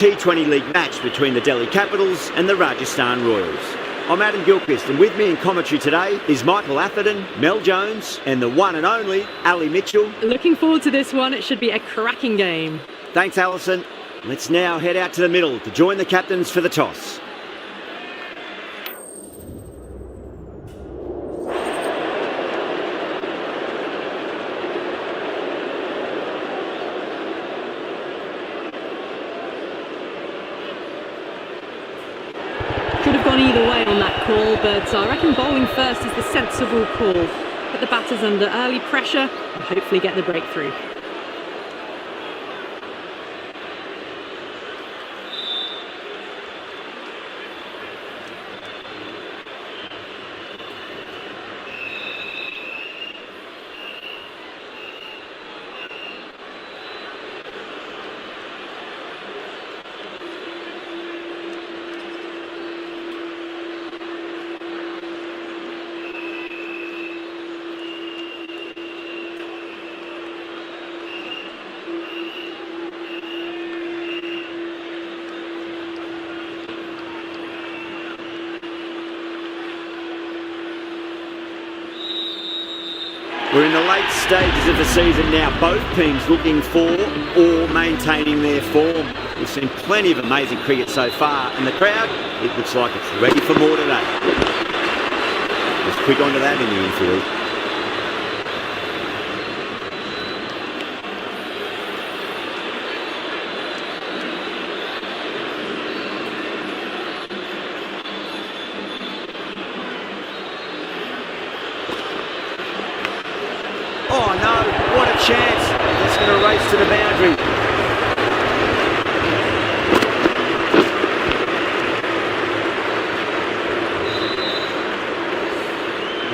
T20 League match between the Delhi Capitals and the Rajasthan Royals. I'm Adam Gilchrist, and with me in commentary today is Michael Atherton, Mel Jones and the one and only Ali Mitchell. Looking forward to this one. It should be a cracking game. Thanks, Alison. Let's now head out to the middle to join the captains for the toss. Could have gone either way on that call, but I reckon bowling first is the sensible call. Put the batters under early pressure and hopefully get the breakthrough. We're in the late stages of the season now, both teams looking for or maintaining their form. We've seen plenty of amazing cricket so far, and the crowd, it looks like it's ready for more today. Let's quick onto that in the infield. Oh no, what a chance. That's going to race to the boundary.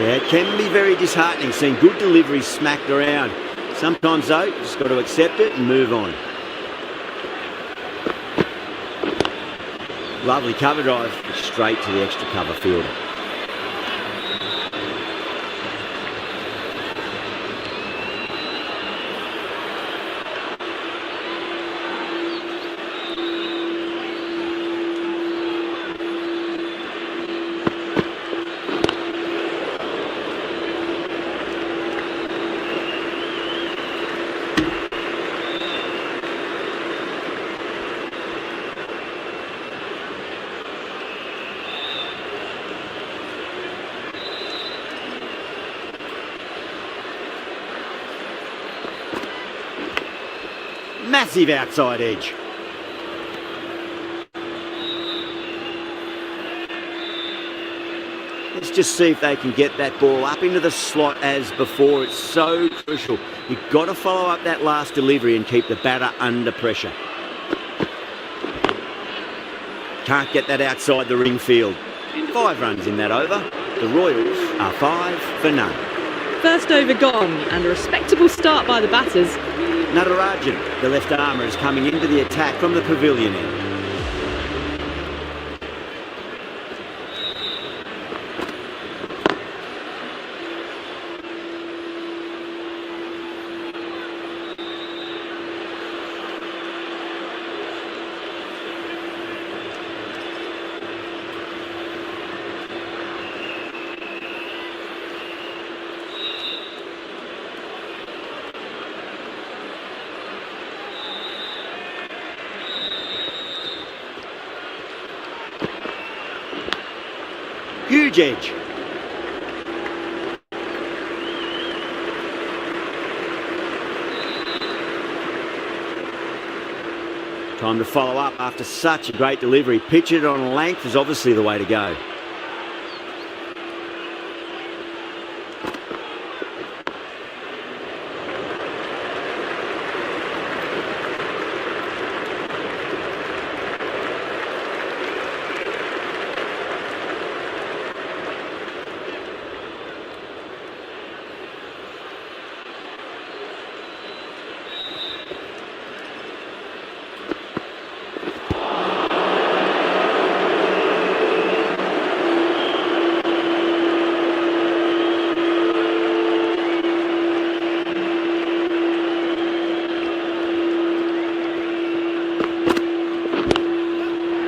Yeah, it can be very disheartening seeing good deliveries smacked around. Sometimes though, you just got to accept it and move on. Lovely cover drive, straight to the extra cover fielder. Massive outside edge. Let's just see if they can get that ball up into the slot as before. It's so crucial. You've got to follow up that last delivery and keep the batter under pressure. Can't get that outside the ring field. 5 runs in that over. The Royals are 5 for none. First over gone, and a respectable start by the batters. Natarajan, the left armour, is coming into the attack from the pavilion end. Huge edge. Time to follow up after such a great delivery. Pitch it on length is obviously the way to go.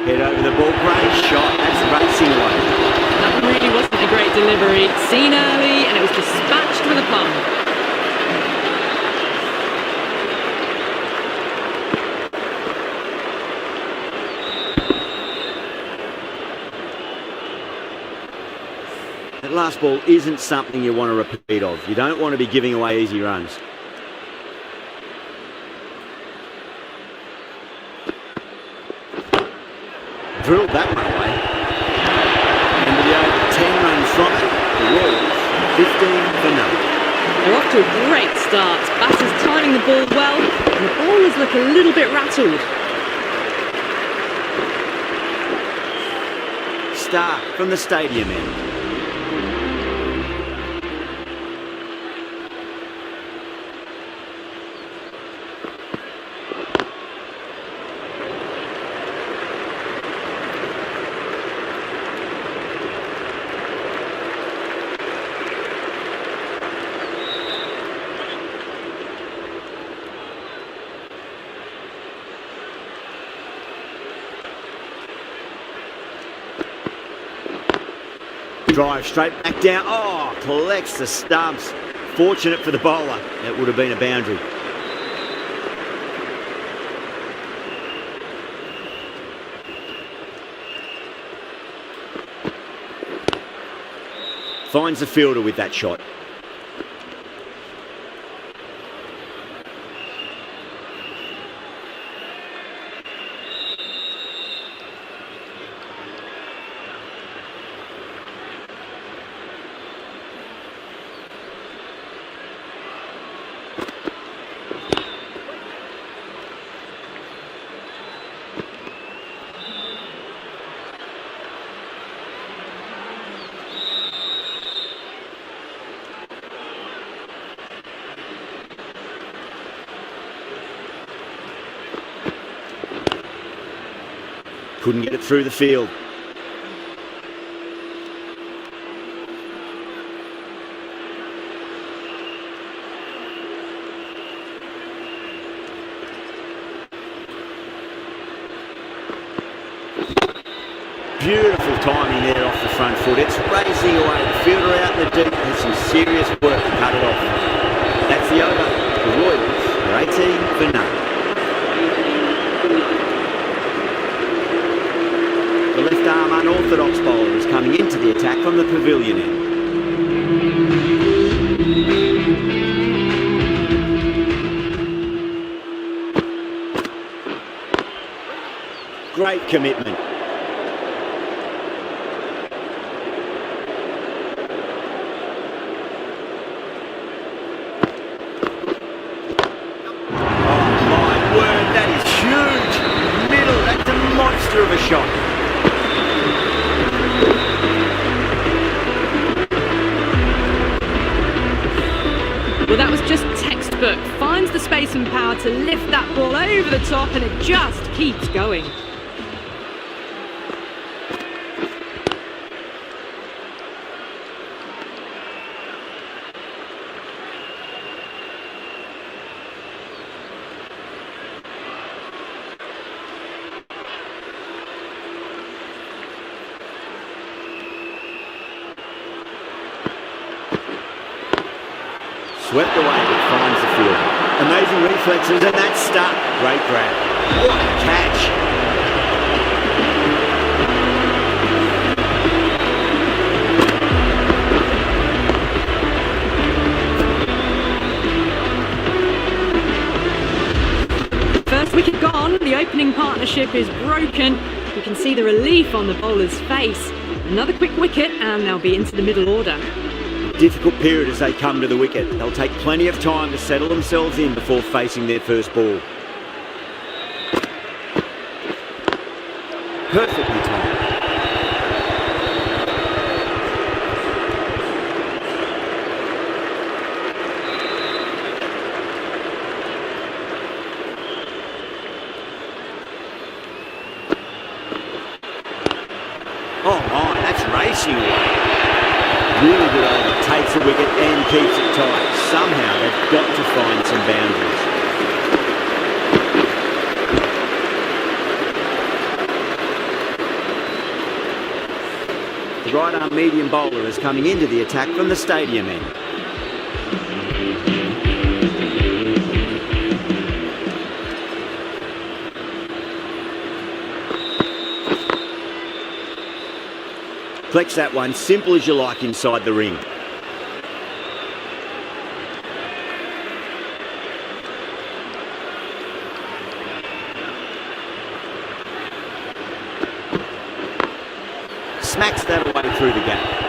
Head over the ball. Great shot. That's racing away. That really wasn't a great delivery. Seen early, and it was dispatched with a plum. That last ball isn't something you want to repeat of. You don't want to be giving away easy runs. Drilled that one away. And with the over 10 runs from it, the Royals 15 for none. They're off to a great start. Batters timing the ball well, and the bowlers look a little bit rattled. Start from the stadium end. Drive straight back down. Oh, collects the stumps. Fortunate for the bowler. That would have been a boundary. Finds the fielder with that shot. Couldn't get it through the field. Beautiful timing there off the front foot. It's racing away. The fielder out in the deep has some serious work to cut it off. That's the over. The Royals are 18 for none. The left-arm unorthodox bowler is coming into the attack from the pavilion end. Great commitment. Oh my word, that is huge. Middle, that's a monster of a shot. Well, that was just textbook. Finds the space and power to lift that ball over the top, and it just keeps going. Swept away, but finds the field. Amazing reflexes, and that's stuck. Great grab. What a catch. First wicket gone, the opening partnership is broken. You can see the relief on the bowler's face. Another quick wicket, and they'll be into the middle order. Difficult period as they come to the wicket. They'll take plenty of time to settle themselves in before facing their first ball. Perfectly timed. Oh my, that's racing away. Really good over, takes the wicket and keeps it tight. Somehow they've got to find some boundaries. The right-arm medium bowler is coming into the attack from the stadium end. Flex that one, simple as you like inside the ring. Smacks that away through the gap.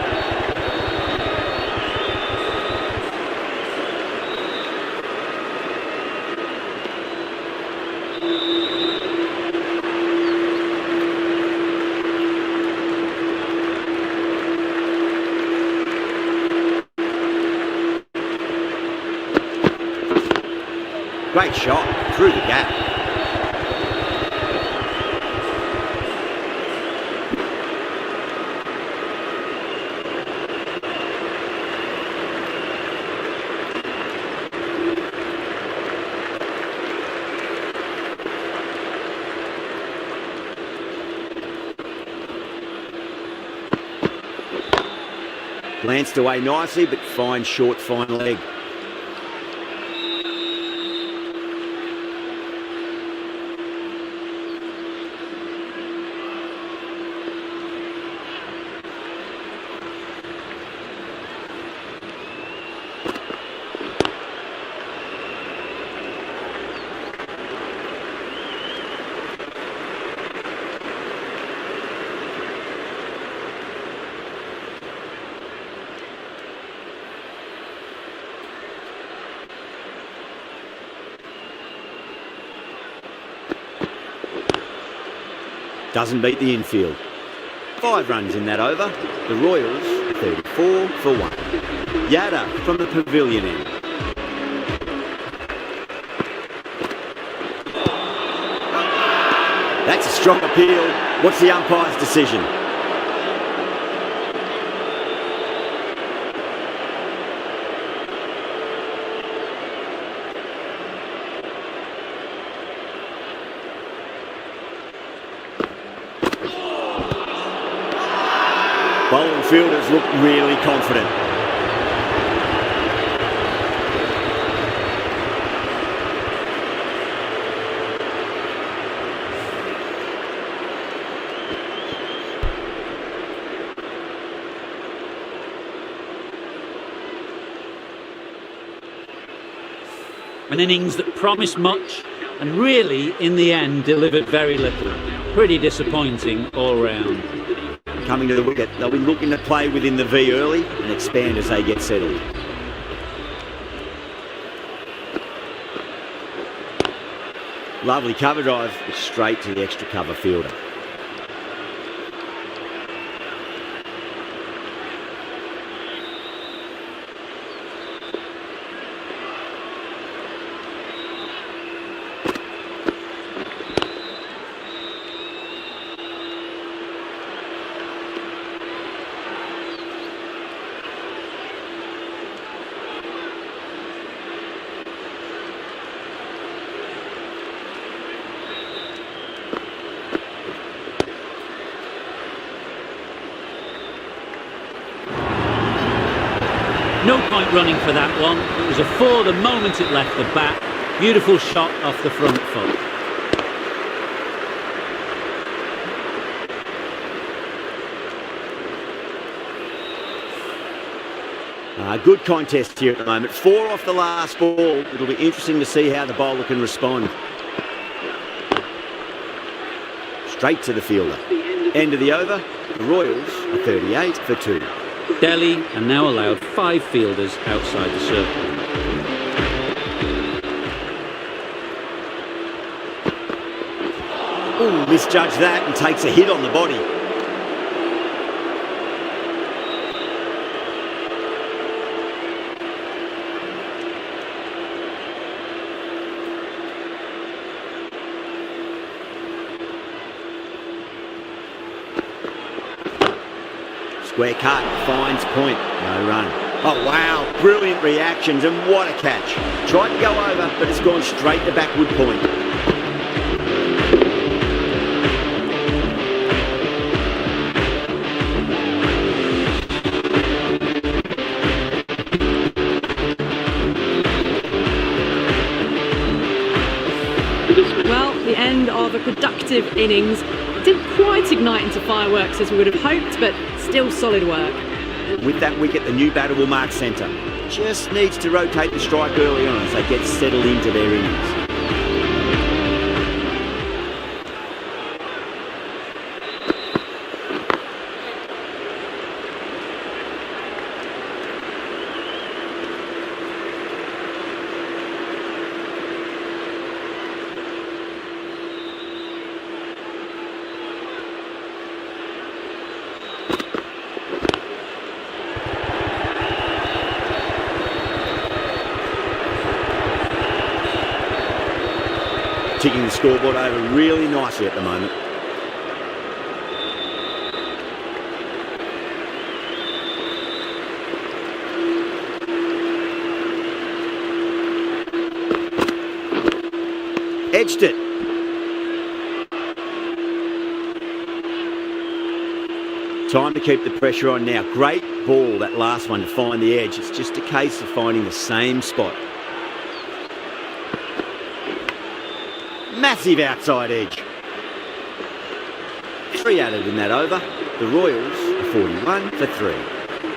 Great shot through the gap. Glanced away nicely, but fine short, fine leg. Doesn't beat the infield. 5 runs in that over. The Royals 34 for 1. Yada from the pavilion end. That's a strong appeal. What's the umpire's decision? Bowling fielders look really confident. An innings that promised much and really, in the end, delivered very little. Pretty disappointing all round. Coming to the wicket, they'll be looking to play within the V early and expand as they get settled. Lovely cover drive, but straight to the extra cover fielder. No point running for that one. It was a 4 the moment it left the bat. Beautiful shot off the front foot. Good contest here at the moment. 4 off the last ball. It'll be interesting to see how the bowler can respond. Straight to the fielder. End of the over. The Royals are 38 for 2. Delhi are now allowed 5 fielders outside the circle. Ooh, misjudged that and takes a hit on the body. Square cut, finds point, no run. Oh wow, brilliant reactions and what a catch. Tried to go over, but it's gone straight to backward point. competitive innings. It didn't quite ignite into fireworks as we would have hoped, but still solid work. With that wicket, the new batter will mark centre. Just needs to rotate the strike early on as they get settled into their innings. Ticking the scoreboard over really nicely at the moment. Edged it. Time to keep the pressure on now. Great ball, that last one, to find the edge. It's just a case of finding the same spot. Massive outside edge. 3 added in that over. The Royals are 41 for 3.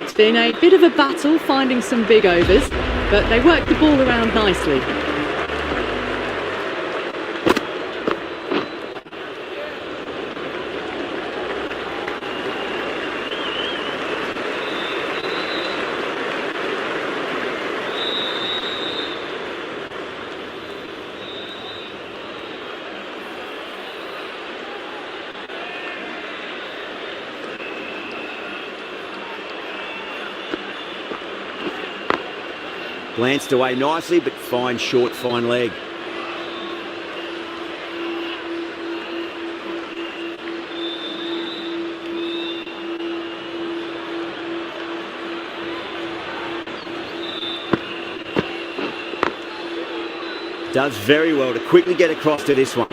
It's been a bit of a battle finding some big overs, but they worked the ball around nicely. Glanced away nicely, but fine short, fine leg. Does very well to quickly get across to this one.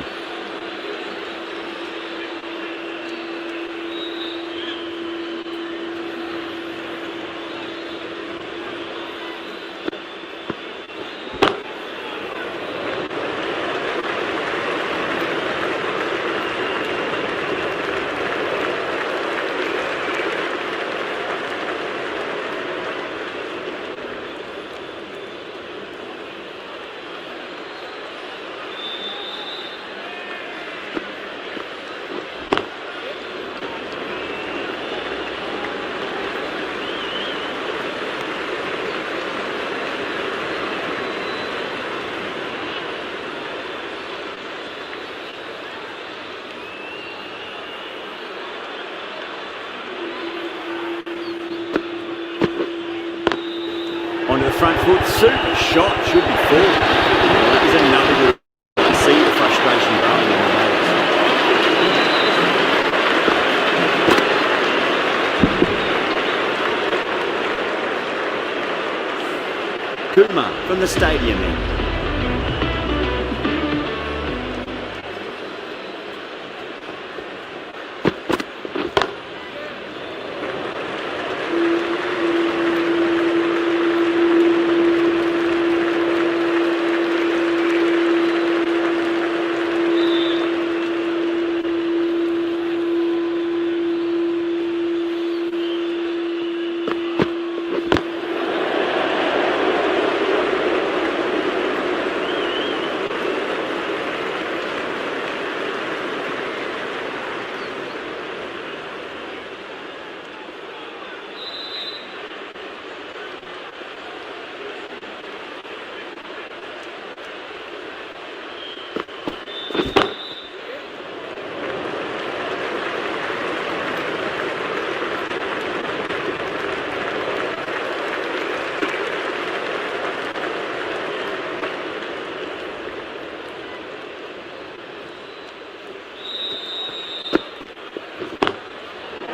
Onto the front foot, super shot, should be full. That is another good. You see the frustration growing in the batters. Kumar from the stadium end.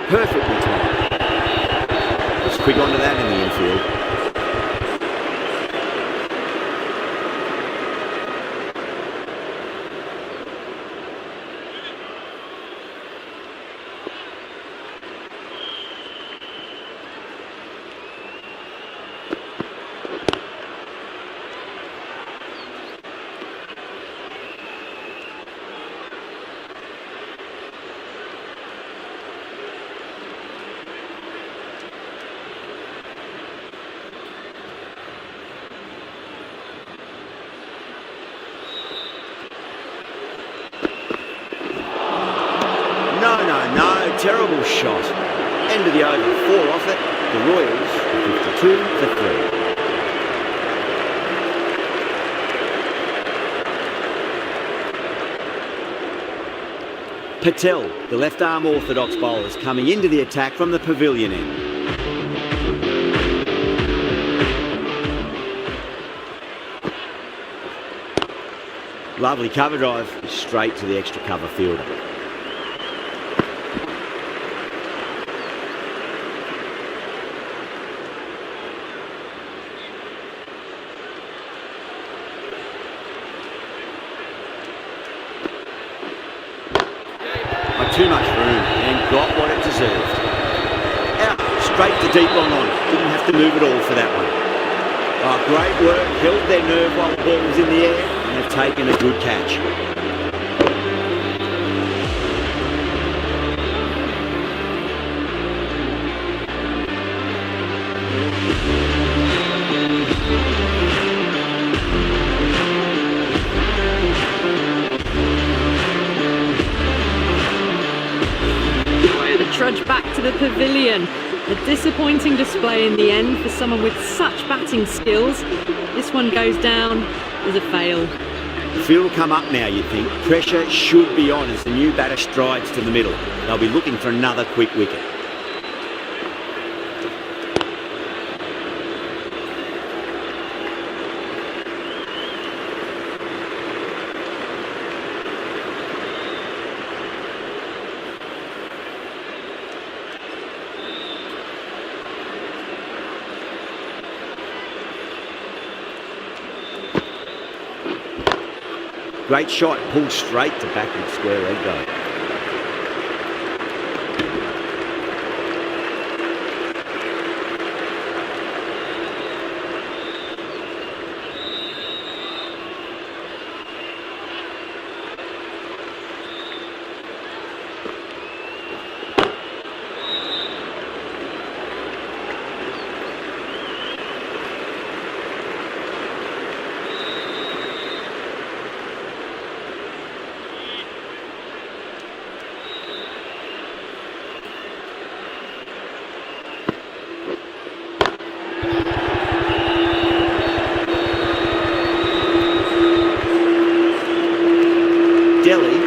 Perfectly timed. Just quick onto that in the infield. No, terrible shot. End of the over, 4 off it. The Royals 52 for 3. Patel, the left-arm orthodox bowler, is coming into the attack from the pavilion end. Lovely cover drive, straight to the extra cover fielder. Too much room and got what it deserved. Out, straight to deep long on. Didn't have to move at all for that one. Oh, great work, held their nerve while the ball was in the air and have taken a good catch. Trudge back to the pavilion. A disappointing display in the end for someone with such batting skills. This one goes down as a fail. The field will come up now, you think. Pressure should be on as the new batter strides to the middle. They'll be looking for another quick wicket. Great shot, pulled straight to backward square leg though.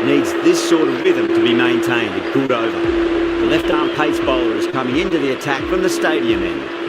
Needs this sort of rhythm to be maintained. A good over. The left-arm pace bowler is coming into the attack from the stadium end.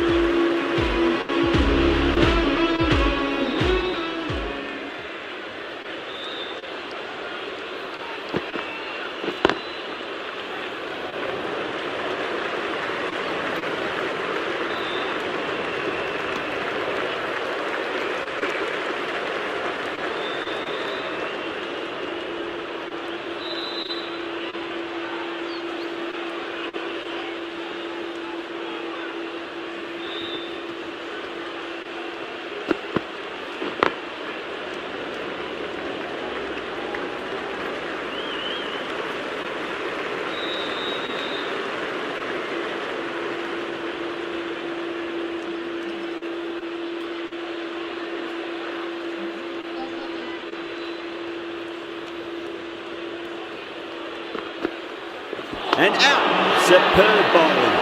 And out. Superb bowling.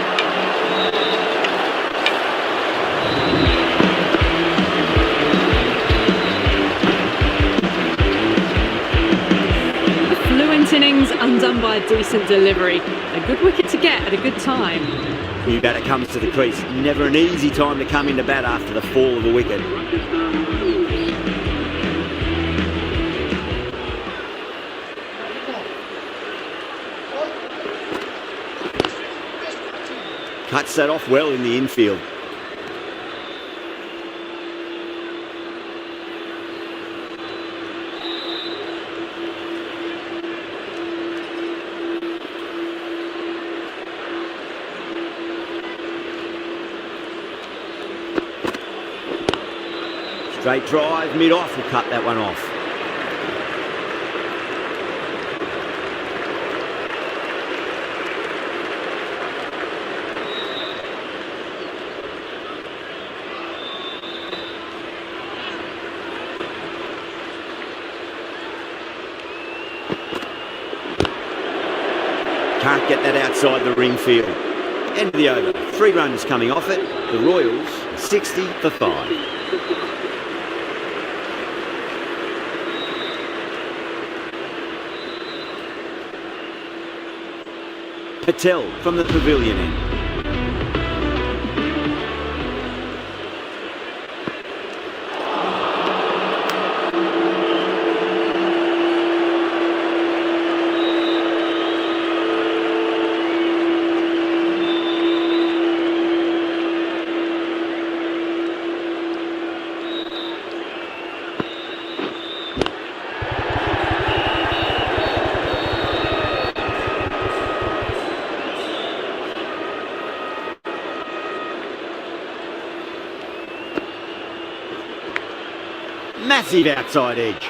A fluent innings undone by a decent delivery. A good wicket to get at a good time. New batter comes to the crease. Never an easy time to come into bat after the fall of a wicket. Cuts that off well in the infield. Straight drive, mid-off, will cut that one off. Can't get that outside the ring field. End of the over. 3 runs coming off it. The Royals 60 for 5. Patel from the pavilion end. Massive outside edge.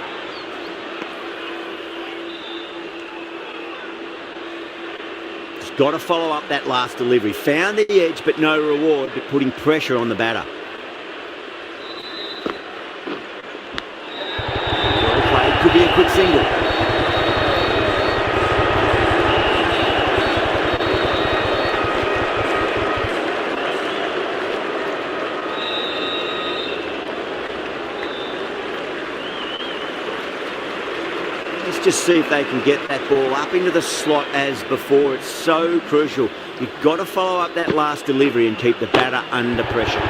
Just got to follow up that last delivery. Found the edge, but no reward, but putting pressure on the batter. Well played. Could be a quick single. Let's just see if they can get that ball up into the slot as before. It's so crucial. You've got to follow up that last delivery and keep the batter under pressure.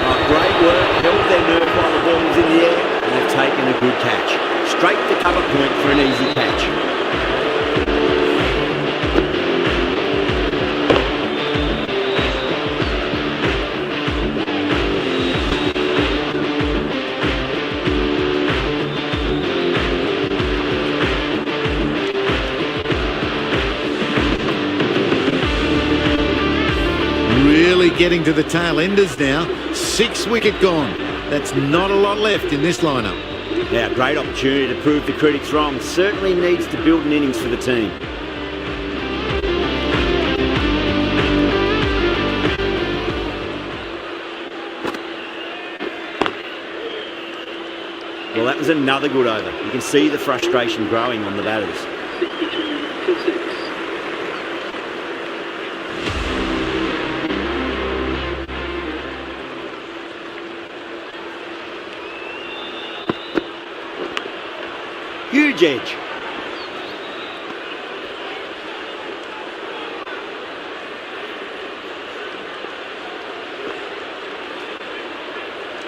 Oh, great work. Held their nerve while the ball was in the air, and they've taken a good catch. Straight to cover point for an easy catch. Really getting to the tail enders now. 6 wicket gone. That's not a lot left in this lineup. Now, great opportunity to prove the critics wrong. Certainly needs to build an innings for the team. Well, that was another good over. You can see the frustration growing on the batters. 62 for 6. Huge edge.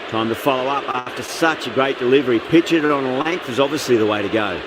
Time to follow up after such a great delivery. Pitching it on length is obviously the way to go.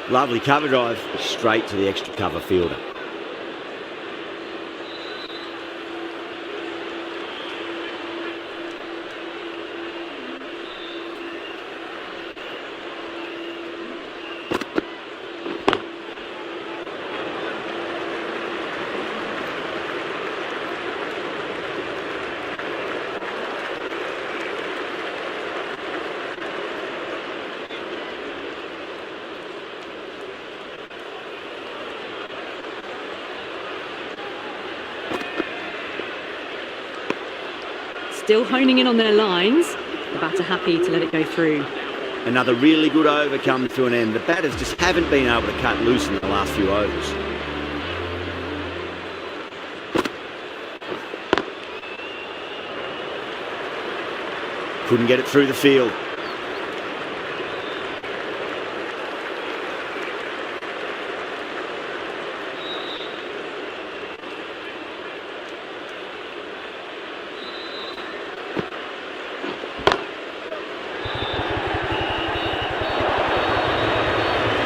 Lovely cover drive, straight to the extra cover fielder. Still honing in on their lines. The batter happy to let it go through. Another really good over comes to an end. The batters just haven't been able to cut loose in the last few overs. Couldn't get it through the field.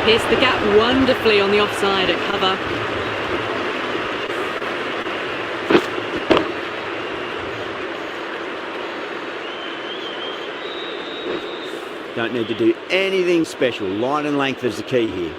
Pierced the gap wonderfully on the offside at cover. Don't need to do anything special. Line and length is the key here.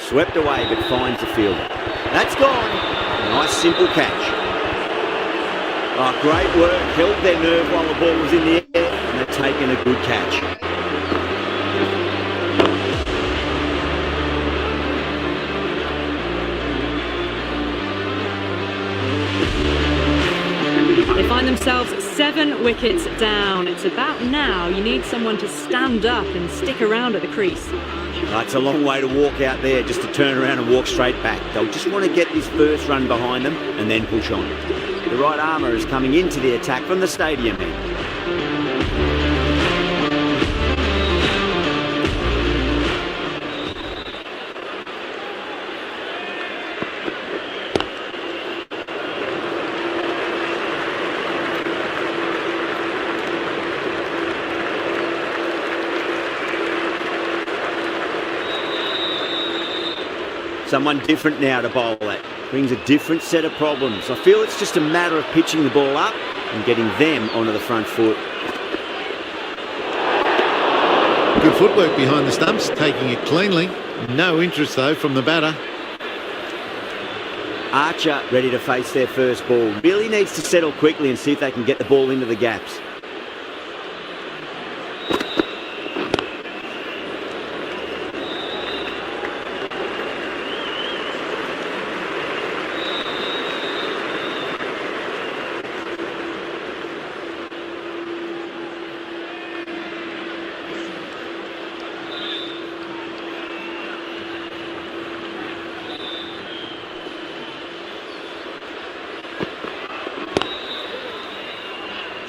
Swept away, but finds the fielder. That's gone. Nice, simple catch. Oh, great work. Held their nerve while the ball was in the air, and they've taken a good catch. They find themselves 7 wickets down. It's about now you need someone to stand up and stick around at the crease. It's a long way to walk out there just to turn around and walk straight back. They'll just want to get this first run behind them and then push on. The right armour is coming into the attack from the stadium end. Someone different now to bowl at. Brings a different set of problems. I feel it's just a matter of pitching the ball up and getting them onto the front foot. Good footwork behind the stumps, taking it cleanly. No interest, though, from the batter. Archer ready to face their first ball. Really needs to settle quickly and see if they can get the ball into the gaps.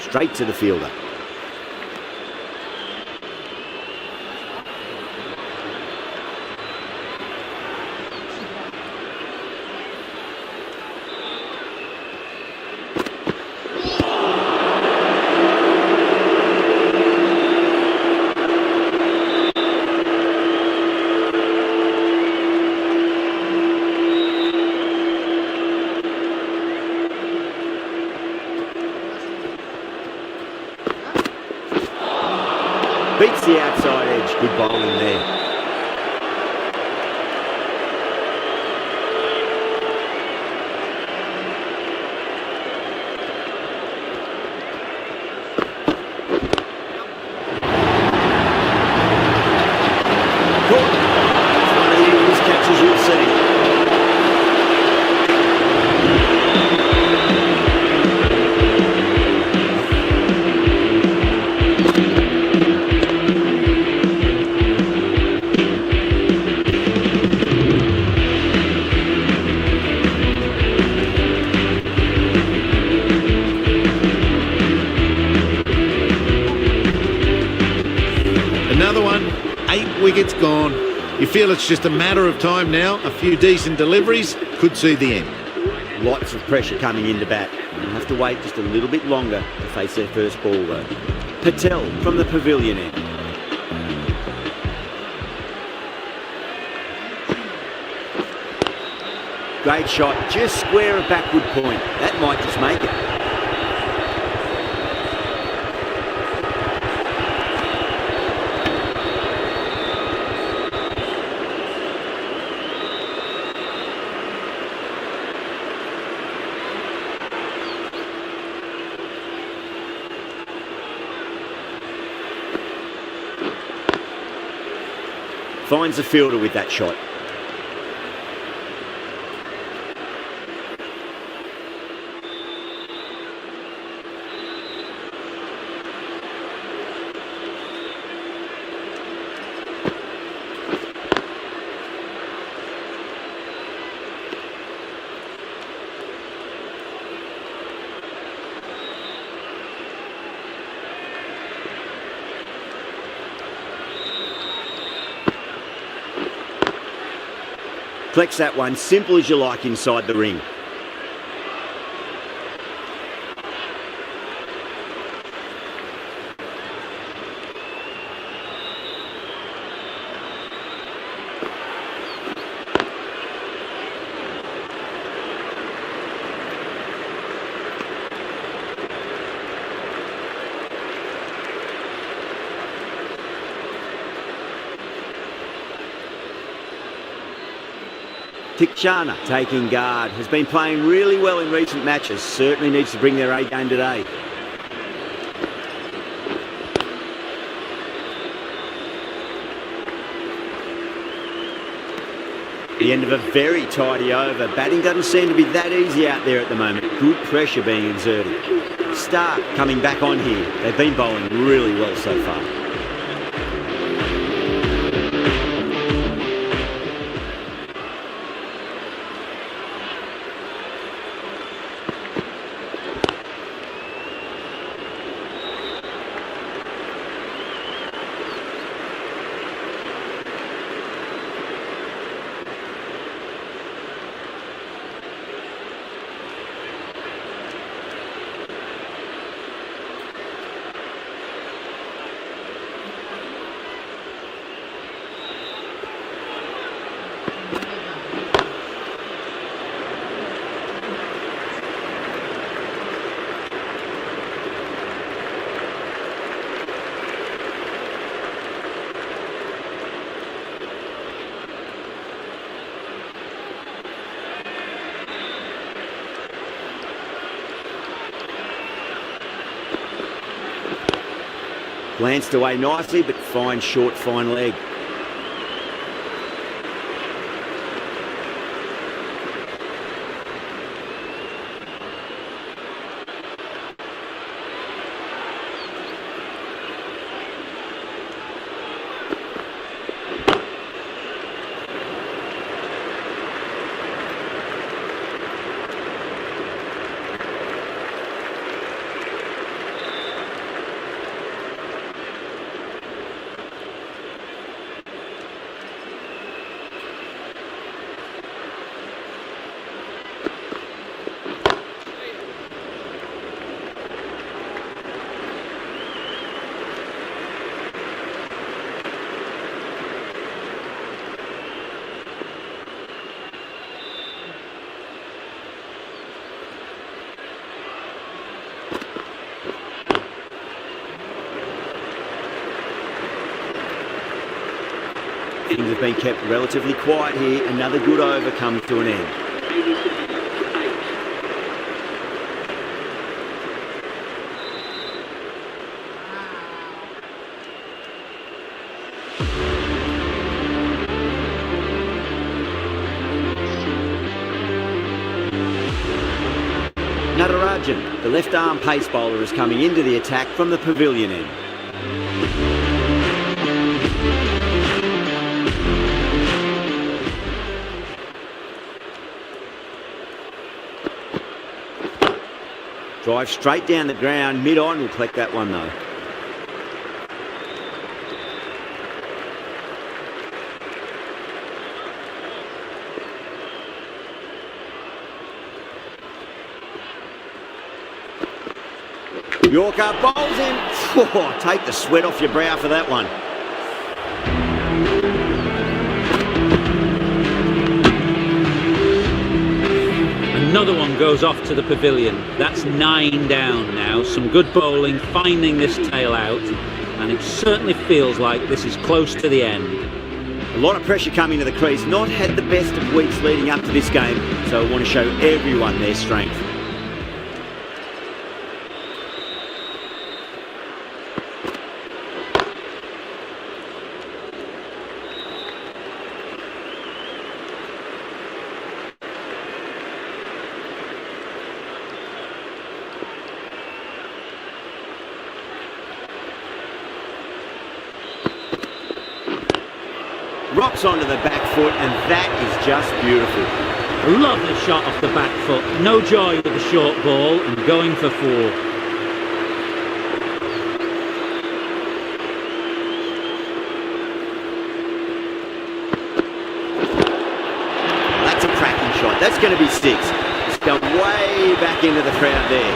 Straight to the fielder. Beats the outside edge. Good bowling there. Caught. It's one of the easiest catches you'll see. Another one, 8 wickets gone. You feel it's just a matter of time now. A few decent deliveries could see the end. Lots of pressure coming into bat. They'll have to wait just a little bit longer to face their first ball though. Patel from the pavilion end. Great shot, just square of backward point. That might just make it. Finds the fielder with that shot. Flex that one, simple as you like inside the ring. Tikchana taking guard, has been playing really well in recent matches, certainly needs to bring their A game today. The end of a very tidy over. Batting doesn't seem to be that easy out there at the moment. Good pressure being exerted. Stark coming back on here. They've been bowling really well so far. Glanced away nicely, but fine short, fine leg. Things have been kept relatively quiet here. Another good over comes to an end. Natarajan, the left-arm pace bowler, is coming into the attack from the pavilion end. Drive straight down the ground, mid-on, will collect that one though. Yorker bowls in. Oh, take the sweat off your brow for that one. Another one goes off to the pavilion. That's 9 down now. Some good bowling, finding this tail out, and it certainly feels like this is close to the end. A lot of pressure coming to the crease. Not had the best of weeks leading up to this game, so I want to show everyone their strength. Rocks onto the back foot, and that is just beautiful. A lovely shot off the back foot. No joy with the short ball and going for 4. That's a cracking shot. That's going to be 6. It's gone way back into the crowd there.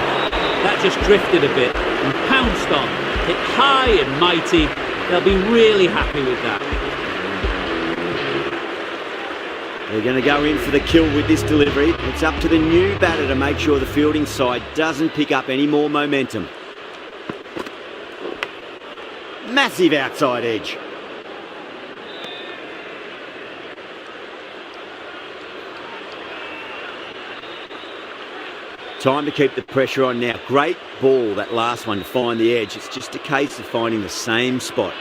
That just drifted a bit and pounced on. Hit high and mighty. They'll be really happy with that. They're going to go in for the kill with this delivery. It's up to the new batter to make sure the fielding side doesn't pick up any more momentum. Massive outside edge. Time to keep the pressure on now. Great ball, that last one, to find the edge. It's just a case of finding the same spot.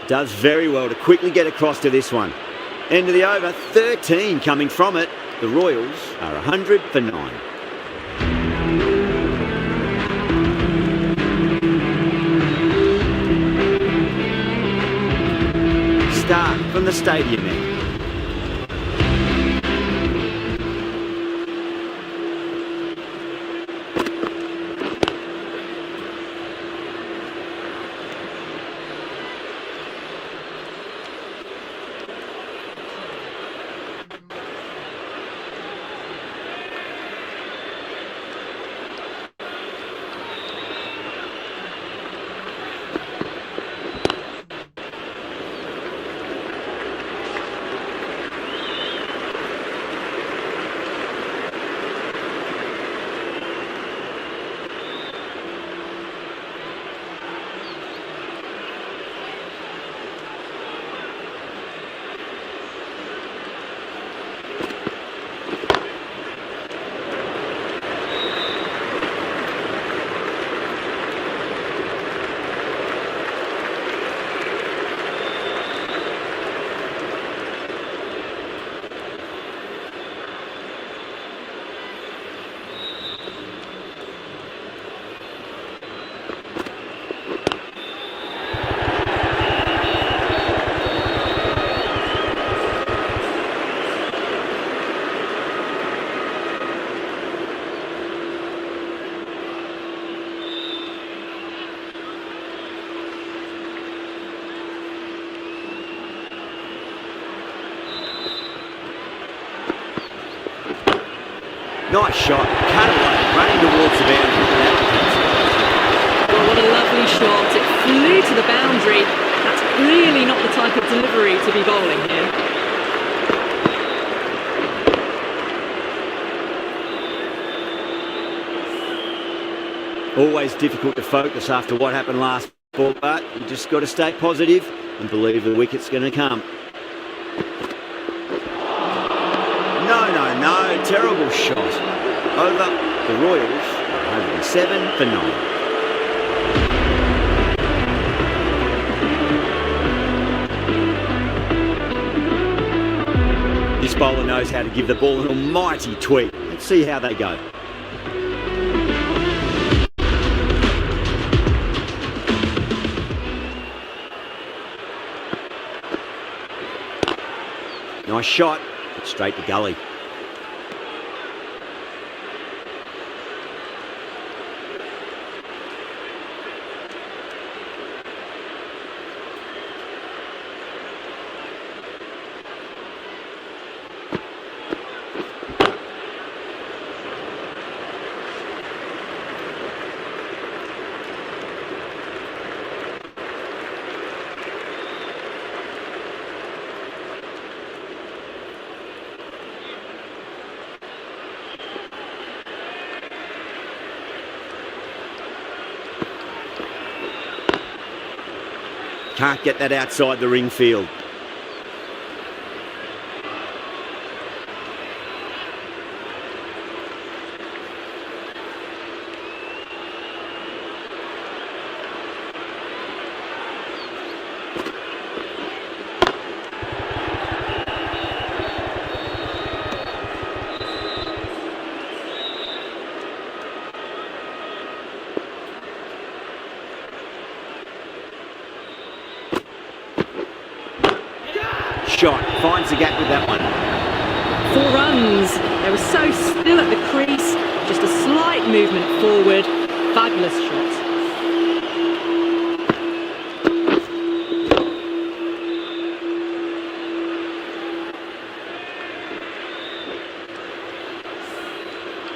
Does very well to quickly get across to this one. End of the over, 13 coming from it. The Royals are 100 for 9. Start from the stadium end. Nice shot, cut away, running towards the boundary. Well, what a lovely shot. It flew to the boundary. That's clearly not the type of delivery to be bowling here. Always difficult to focus after what happened last ball, but you just got to stay positive and believe the wicket's going to come. No, terrible shot. Over, the Royals, 107 for 9. This bowler knows how to give the ball an almighty tweak. Let's see how they go. Nice shot, but straight to gully. Can't get that outside the ring field. shot. Finds the gap with that one. 4 runs. They were so still at the crease. Just a slight movement forward. Fabulous shot.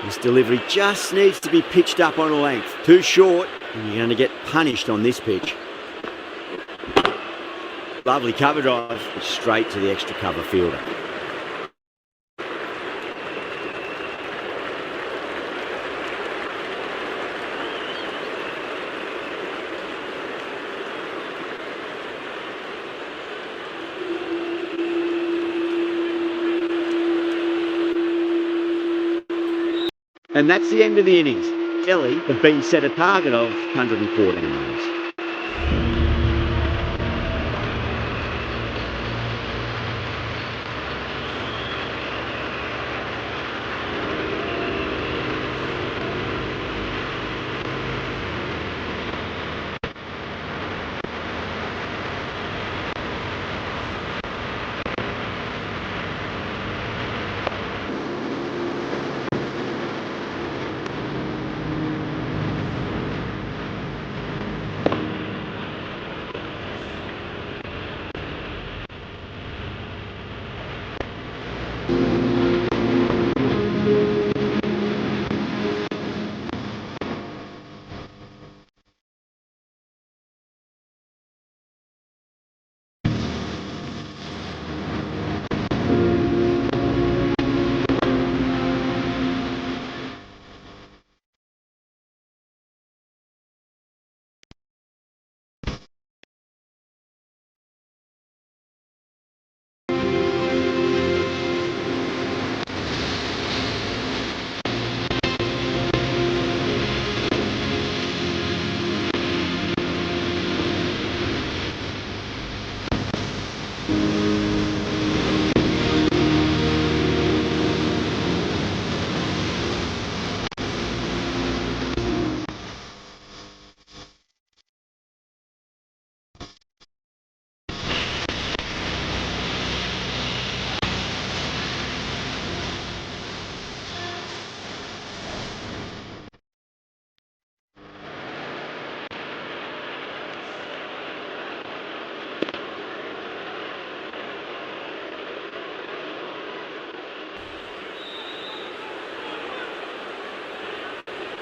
This delivery just needs to be pitched up on a length. Too short, and you're going to get punished on this pitch. Lovely cover drive, straight to the extra cover fielder. And that's the end of the innings. Delhi have been set a target of 114 runs.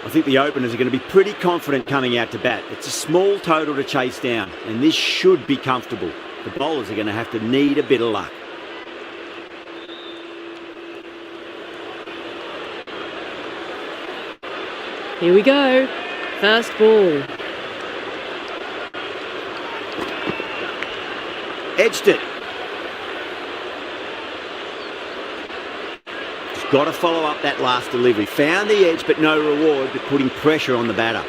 I think the openers are going to be pretty confident coming out to bat. It's a small total to chase down, and this should be comfortable. The bowlers are going to have to need a bit of luck. Here we go. First ball. Edged it. Got to follow up that last delivery. Found the edge, but no reward, but putting pressure on the batter.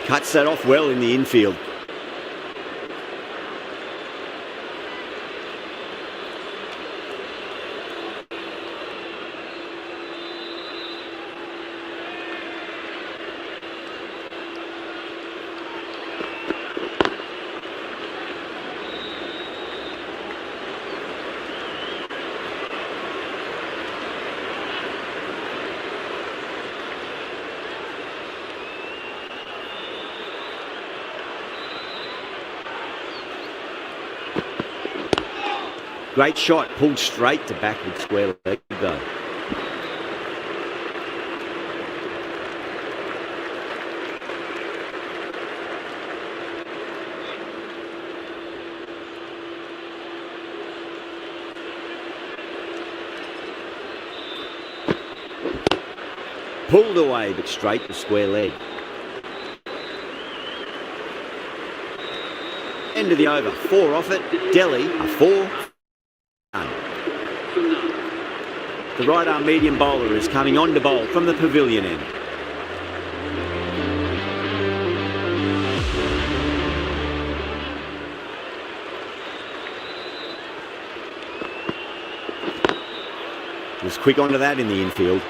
Cuts that off well in the infield. Great shot, pulled straight to backward square leg though. Pulled away, but straight to square leg. End of the over, 4 off it. Delhi a 4. The right-arm medium bowler is coming on to bowl from the pavilion end. Was quick onto that in the infield.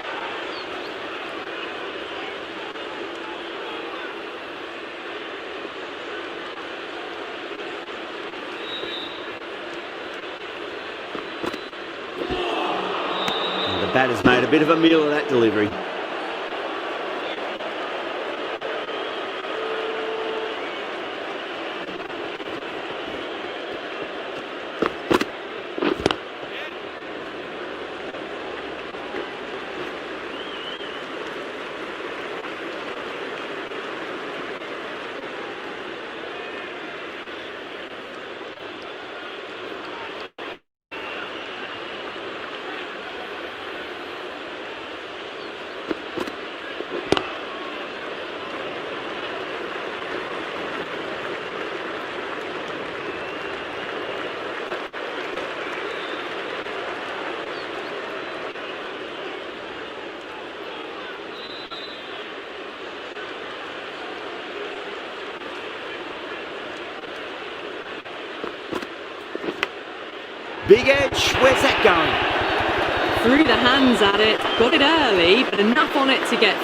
Batter's made a bit of a meal of that delivery. Big edge, where's that going? Threw the hands at it, got it early, but enough on it to get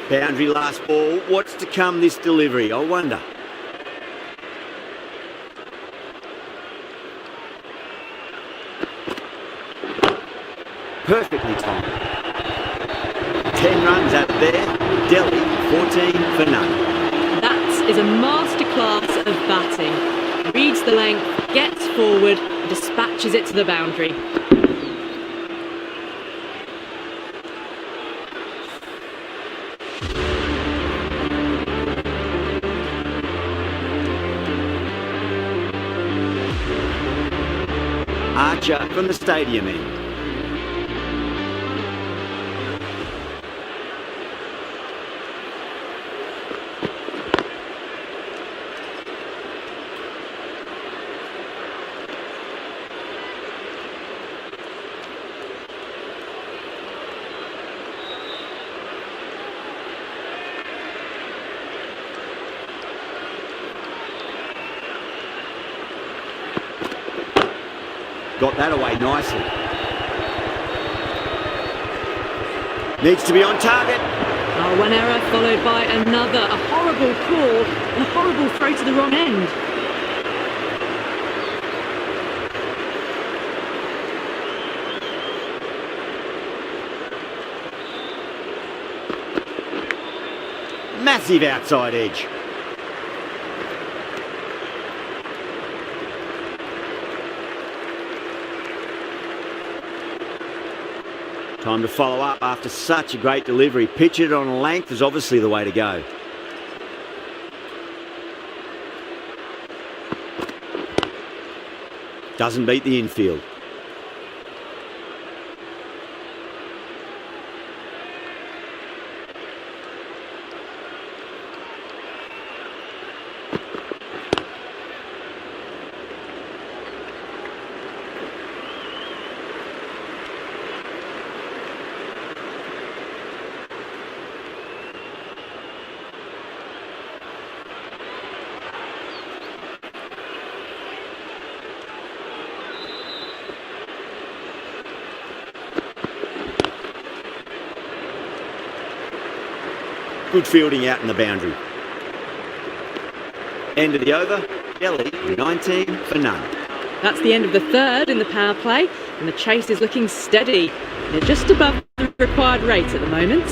4. Boundary last ball. What's to come this delivery, I wonder? Perfectly timed. 10 runs out there. Delhi, 14 for none. That is a masterclass of batting. Reads the length, gets forward, and dispatches it to the boundary. Archer from the stadium end. Got that away nicely. Needs to be on target. Oh, one error followed by another. A horrible call and a horrible throw to the wrong end. Massive outside edge. Time to follow up after such a great delivery. Pitch it on length is obviously the way to go. Doesn't beat the infield. Good fielding out in the boundary. End of the over, Delhi 19 for none. That's the end of the third in the power play, and the chase is looking steady. They're just above the required rate at the moment.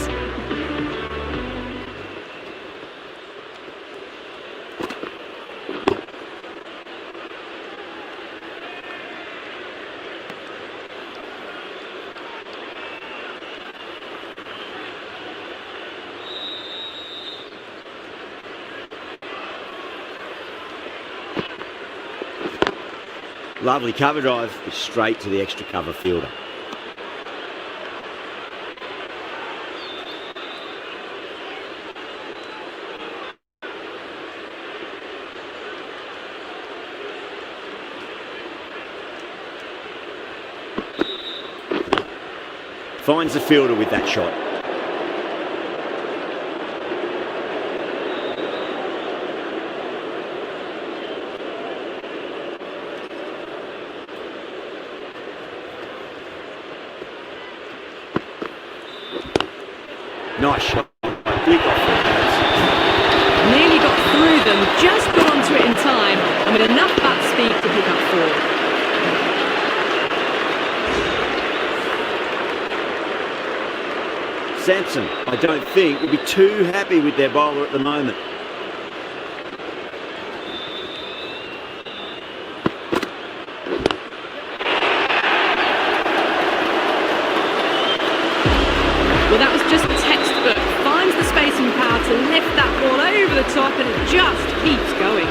Lovely cover drive, straight to the extra cover fielder. Finds the fielder with that shot. Nice shot. Flick off the pads. Nearly got through them, just got onto it in time, and with enough bat speed to pick up 4. Sampson, I don't think, will be too happy with their bowler at the moment. Well, that was just textbook. Finds the space and power to lift that ball over the top, and it just keeps going.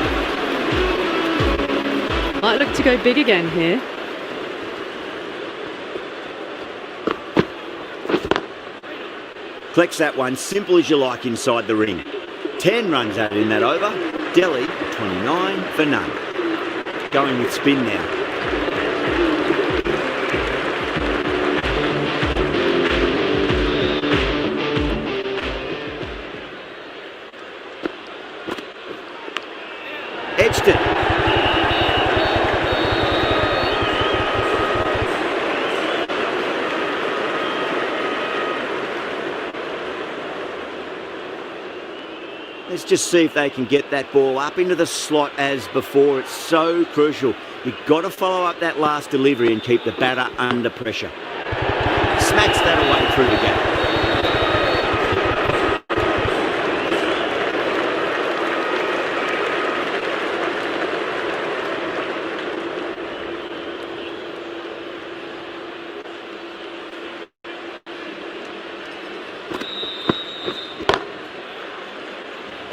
Might look to go big again here. Collects that one, simple as you like, inside the ring. 10 runs added in that over. Delhi, 29 for none. Going with spin now. Edged it. Let's just see if they can get that ball up into the slot as before. It's so crucial. You've got to follow up that last delivery and keep the batter under pressure. Smacks that away through the gap.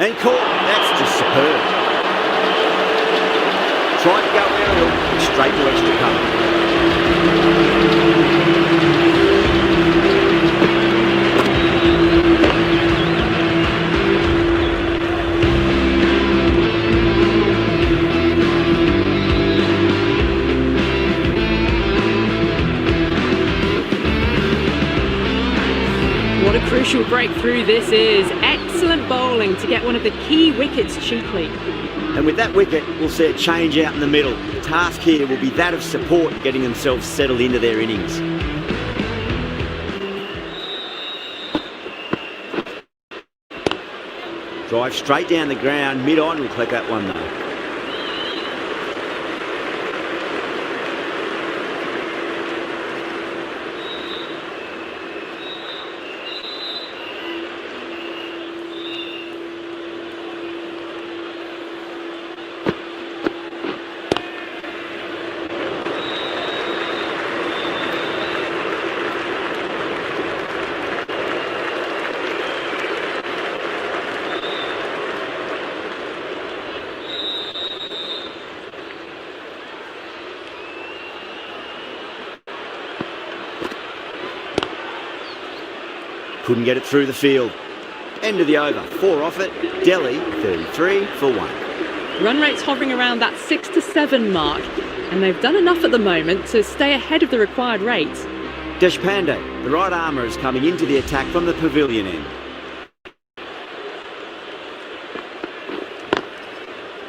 And caught. That's just superb. Tried to go aerial, straight to extra cover. What a crucial breakthrough this is. Excellent bowling to get one of the key wickets cheaply. And with that wicket, we'll see a change out in the middle. The task here will be that of support, getting themselves settled into their innings. Drive straight down the ground, mid-on, will collect that one though. Couldn't get it through the field. End of the over. 4 off it. Delhi, 33 for 1. Run rate's hovering around that 6 to 7 mark, and they've done enough at the moment to stay ahead of the required rate. Deshpande, the right armour, is coming into the attack from the pavilion end.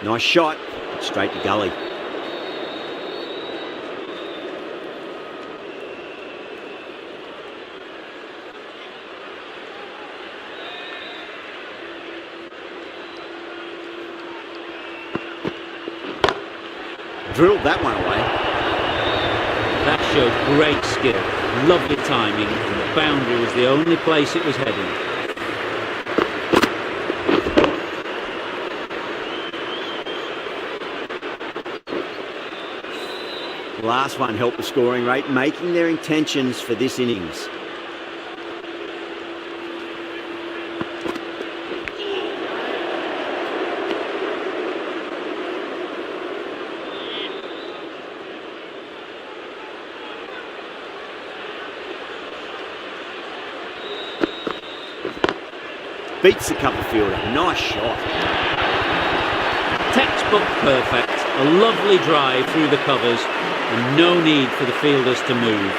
Nice shot. Straight to gully. Drilled that one away. That showed great skill, lovely timing, and the boundary was the only place it was heading. The last one helped the scoring rate, making their intentions for this innings. Beats the cover fielder. Nice shot. Textbook perfect, a lovely drive through the covers, and no need for the fielders to move.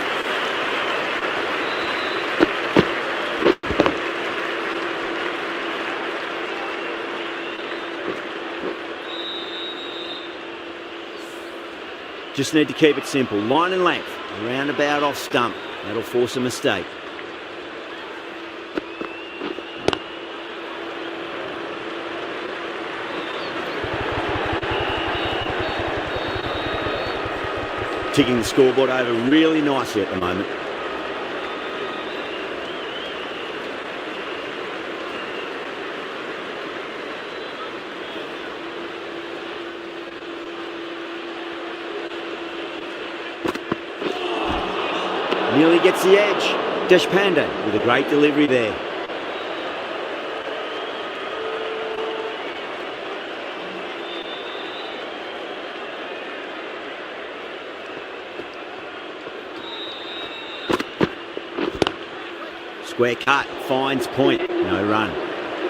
Just need to keep it simple. Line and length, roundabout off stump. That'll force a mistake. Ticking the scoreboard over really nicely at the moment. Nearly gets the edge. Deshpande with a great delivery there. Square cut, finds point, no run.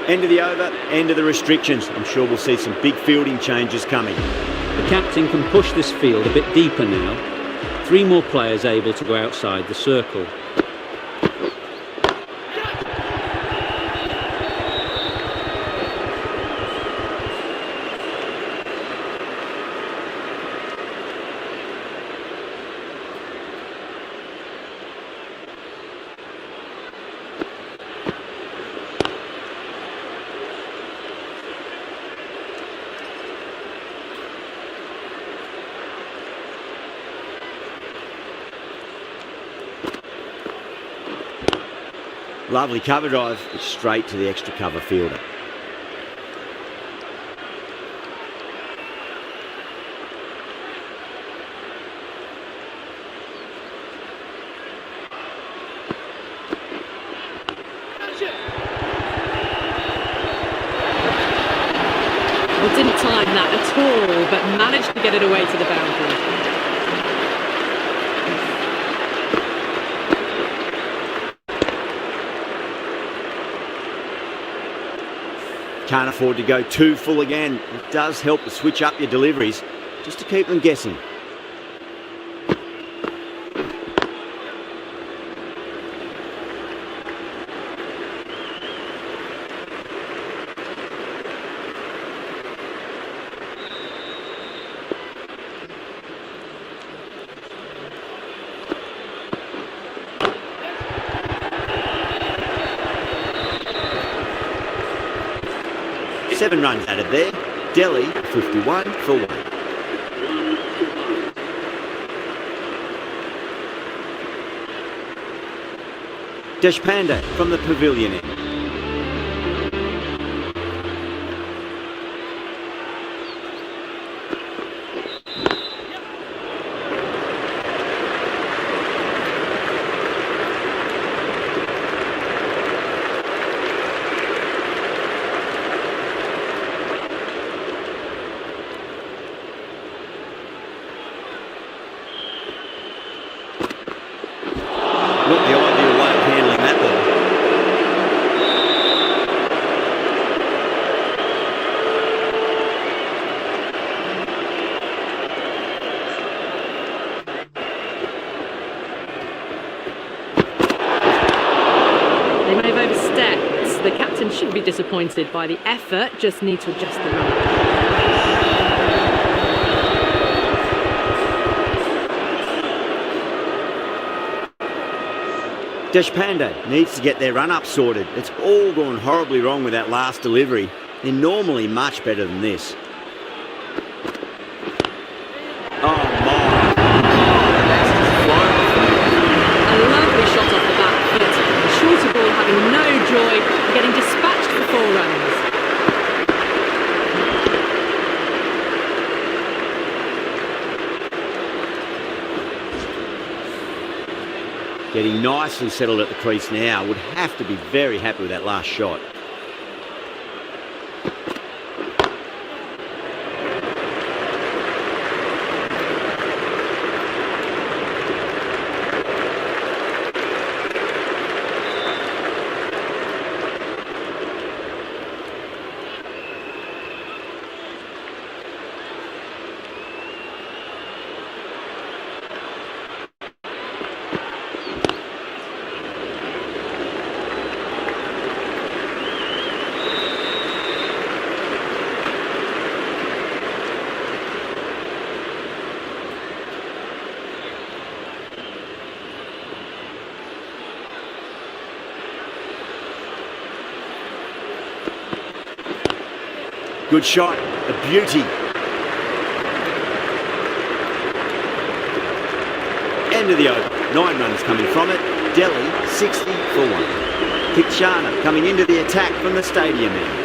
End of the over, end of the restrictions. I'm sure we'll see some big fielding changes coming. The captain can push this field a bit deeper now. 3 more players able to go outside the circle. Lovely cover drive, straight to the extra cover fielder. Well, didn't time that at all, but managed to get it away to the boundary. Can't afford to go too full again. It does help to switch up your deliveries, just to keep them guessing. Seven runs added there. Delhi 51 for 1. Deshpande from the pavilion end. Not the ideal way of handling that ball. They may have overstepped. The captain shouldn't be disappointed by the effort, just need to adjust the run. Deshpande needs to get their run-up sorted. It's all gone horribly wrong with that last delivery. They're normally much better than this. Oh my! That's just flown off the field. A lovely shot off the back foot. The shorter ball having no joy and getting dispatched for 4 runs. Getting nicely settled at the crease now. Would have to be very happy with that last shot. Good shot, a beauty. End of the over, 9 runs coming from it. Delhi 60 for 1. Kitchana coming into the attack from the stadium end.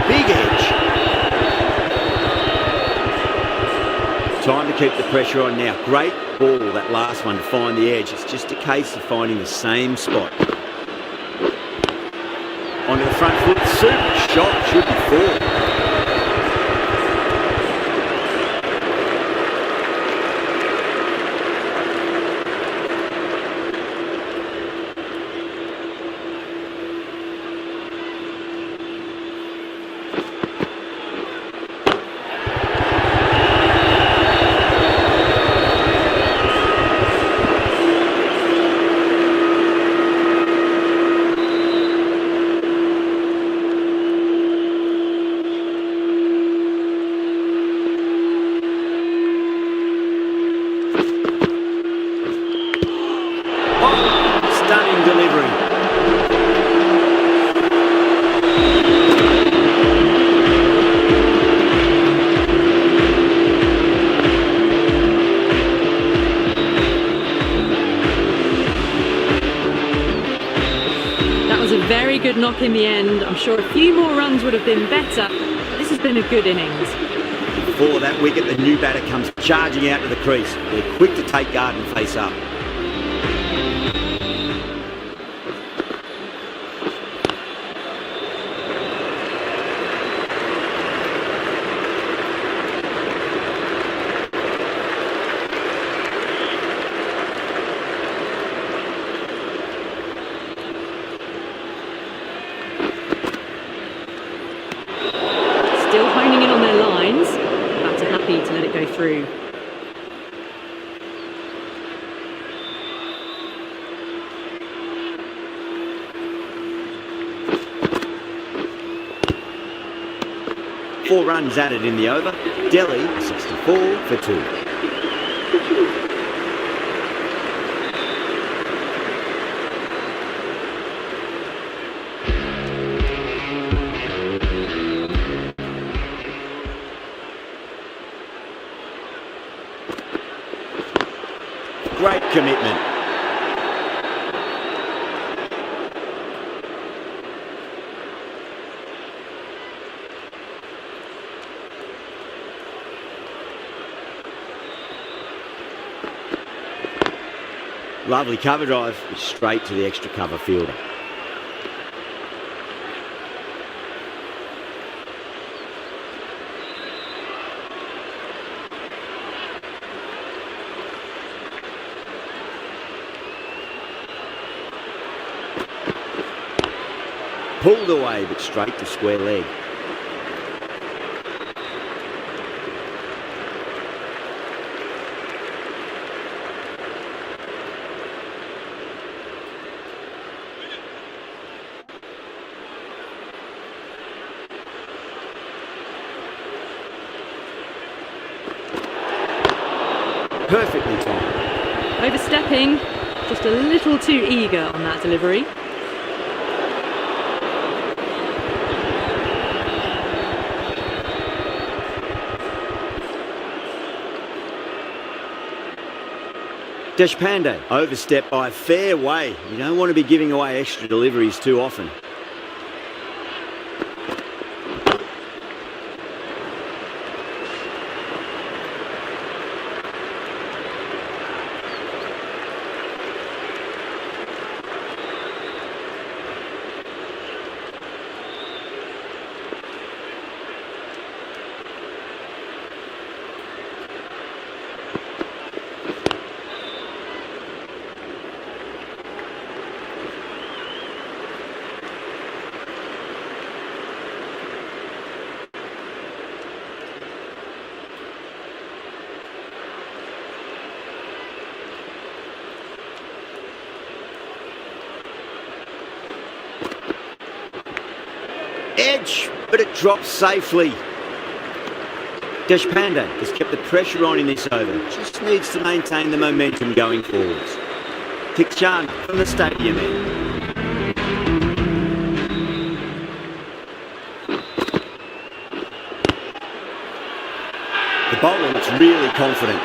Big edge. Time to keep the pressure on now. Great ball, that last one, to find the edge. It's just a case of finding the same spot. Onto the front foot, super shot, should be 4. Stunning delivery. That was a very good knock in the end. I'm sure a few more runs would have been better, but this has been a good innings. Before that wicket, the new batter comes charging out to the crease. They're quick to take guard and face up. Still honing in on their lines. Batter happy to let it go through. Four runs added in the over. Delhi 64 for 2. Great commitment. Lovely cover drive, straight to the extra cover fielder. Pulled away, but straight to square leg. Perfectly timed. Overstepping, just a little too eager on that delivery. Deshpande overstepped by a fair way. You don't want to be giving away extra deliveries too often. Edge, but it drops safely. Deshpande has kept the pressure on in this over. Just needs to maintain the momentum going forwards. Kicks Sean from the stadium end. The bowler looks really confident.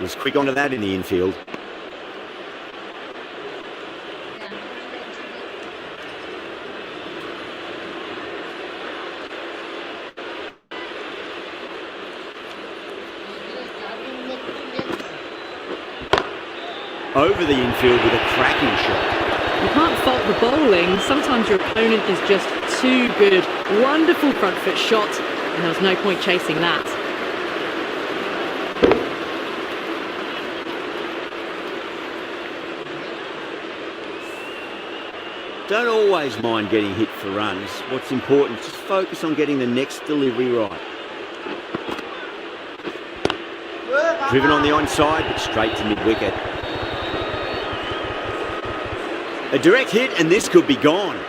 Was quick onto that in the infield. Over the infield with a cracking shot. You can't fault the bowling. Sometimes your opponent is just too good. Wonderful front foot shot, and there was no point chasing that. Don't always mind getting hit for runs. What's important is just focus on getting the next delivery right. Driven on the onside, but straight to mid-wicket. A direct hit, and this could be gone.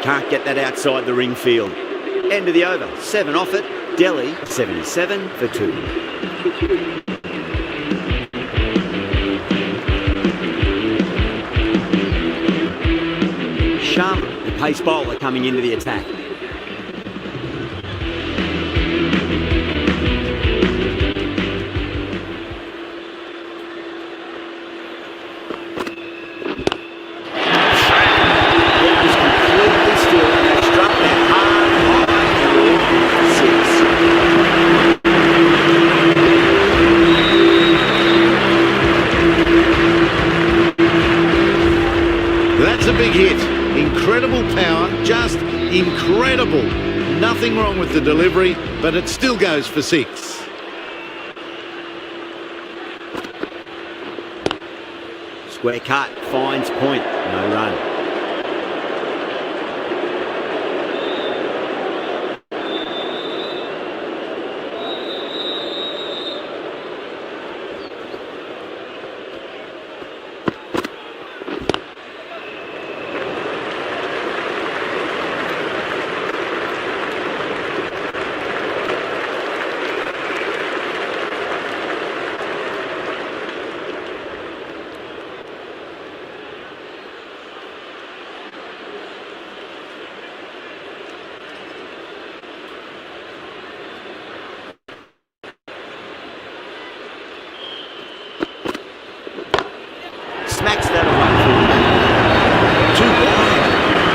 Can't get that outside the ring field. End of the over. 7 off it. Delhi 77 for 2. Sharma, the pace bowler, coming into the attack. That's a big hit. Incredible power, just incredible. Nothing wrong with the delivery, but it still goes for 6. Square cut, finds point, no run. Smacks that away. Too wide.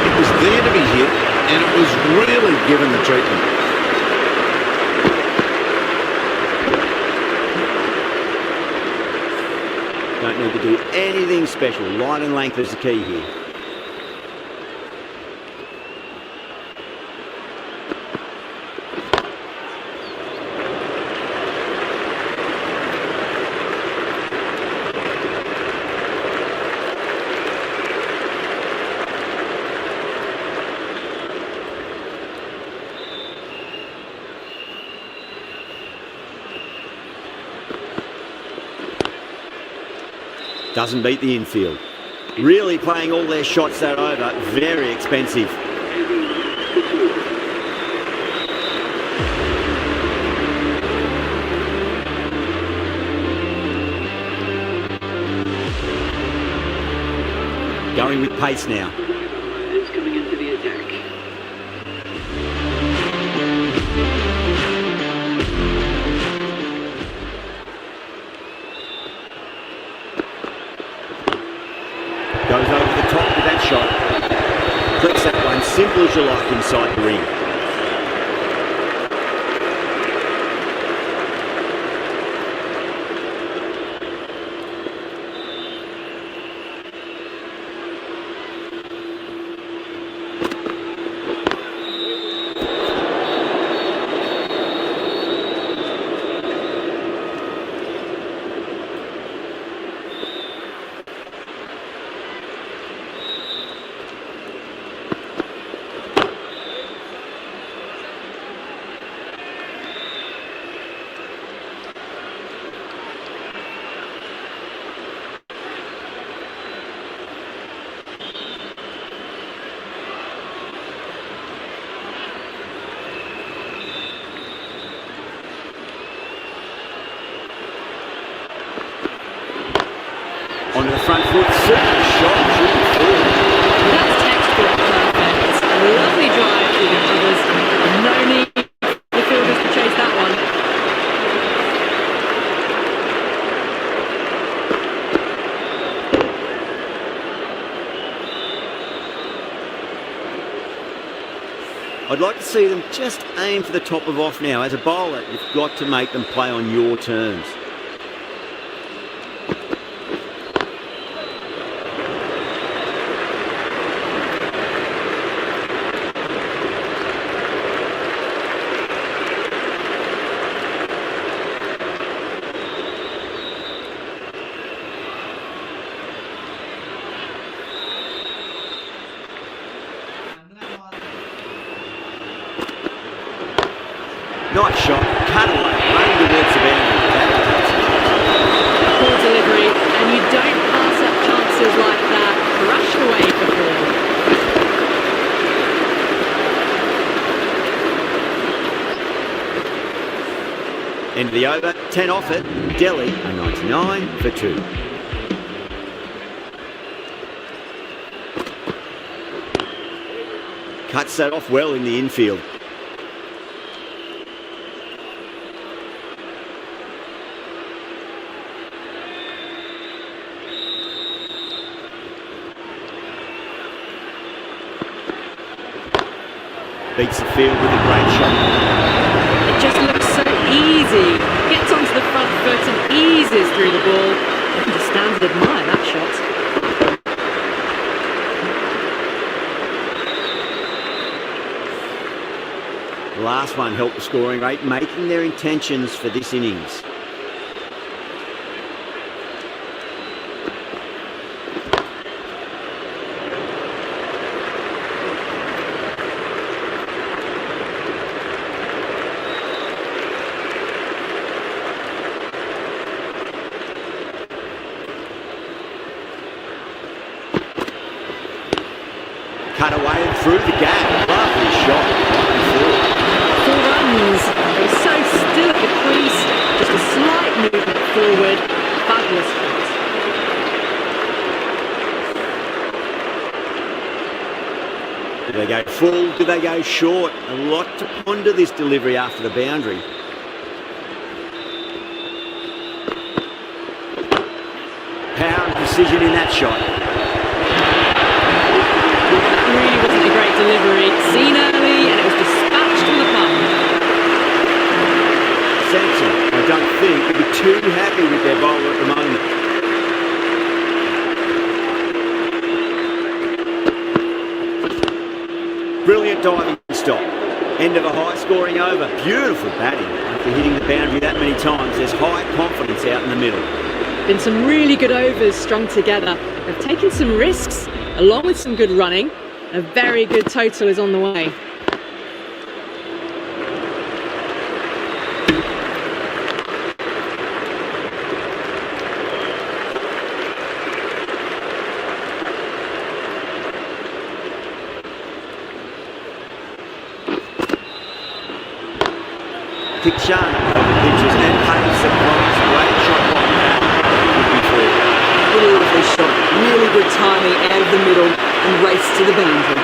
It was there to be hit, and it was really given the treatment. Don't need to do anything special. Line and length is the key here. Doesn't beat the infield. Really playing all their shots that over. Very expensive. Going with pace now. It's coming into the attack. Goes over the top with that shot. Clicks that one, simple as you like, inside the ring. front foot. Super shot. Shooting forward. That's textbook perfect. A lovely drive through the covers. No need for the fielders to chase that one. I'd like to see them just aim for the top of off now. As a bowler, you've got to make them play on your terms. Nice shot, cut away, running towards the boundary. Poor delivery, and you don't pass up chances like that. Crushed away for 4. End of the over, 10 off it. Delhi, a 99 for 2. Cuts that off well in the infield. Beats the field with a great shot. It just looks so easy. Gets onto the front foot and eases through the ball. You can just stand and admire that shot. The last one helped the scoring rate, making their intentions for this innings. Cut away and through the gap. Lovely shot. 4 runs. They're so still at the crease. Just a slight movement forward. Fabulous shot. Do they go full? Do they go short? A lot to ponder this delivery after the boundary. Power and precision in that shot. Really wasn't a great delivery. Seen early and it was dispatched from the pump. Samson, I don't think, would be too happy with their bowler at the moment. Brilliant diving stop. End of a high-scoring over. Beautiful batting. After hitting the boundary that many times, there's high confidence out in the middle. Been some really good overs strung together. They've taken some risks along with some good running. A very good total is on the way. Tikshana pitches and pays the prize. Great shot by that. Beautiful shot, really good timing out of the middle and race to the boundary.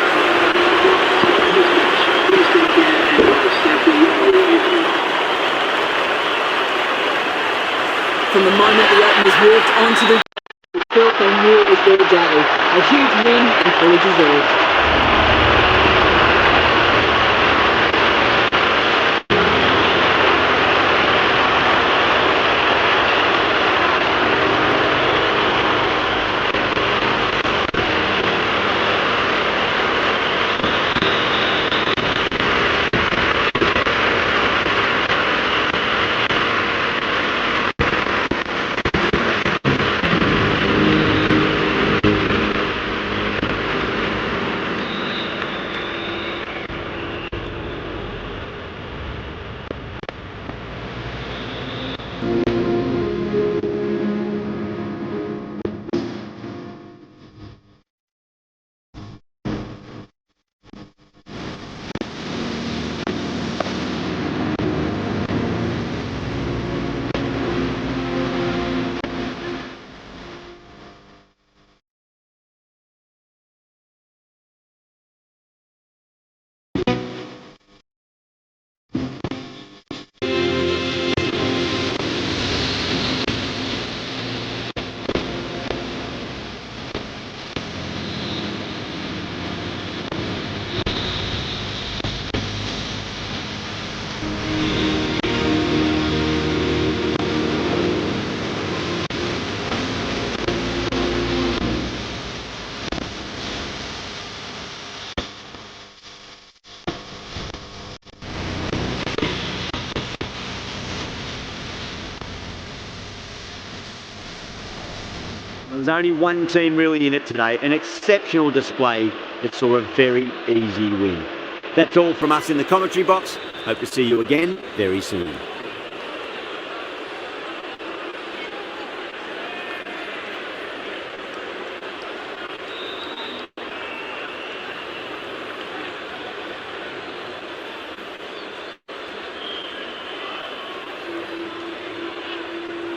From the moment the openers walked onto the field, they knew it was their day. A huge win and fully deserved. There's only one team really in it today, an exceptional display that saw a very easy win. That's all from us in the commentary box. Hope to see you again very soon.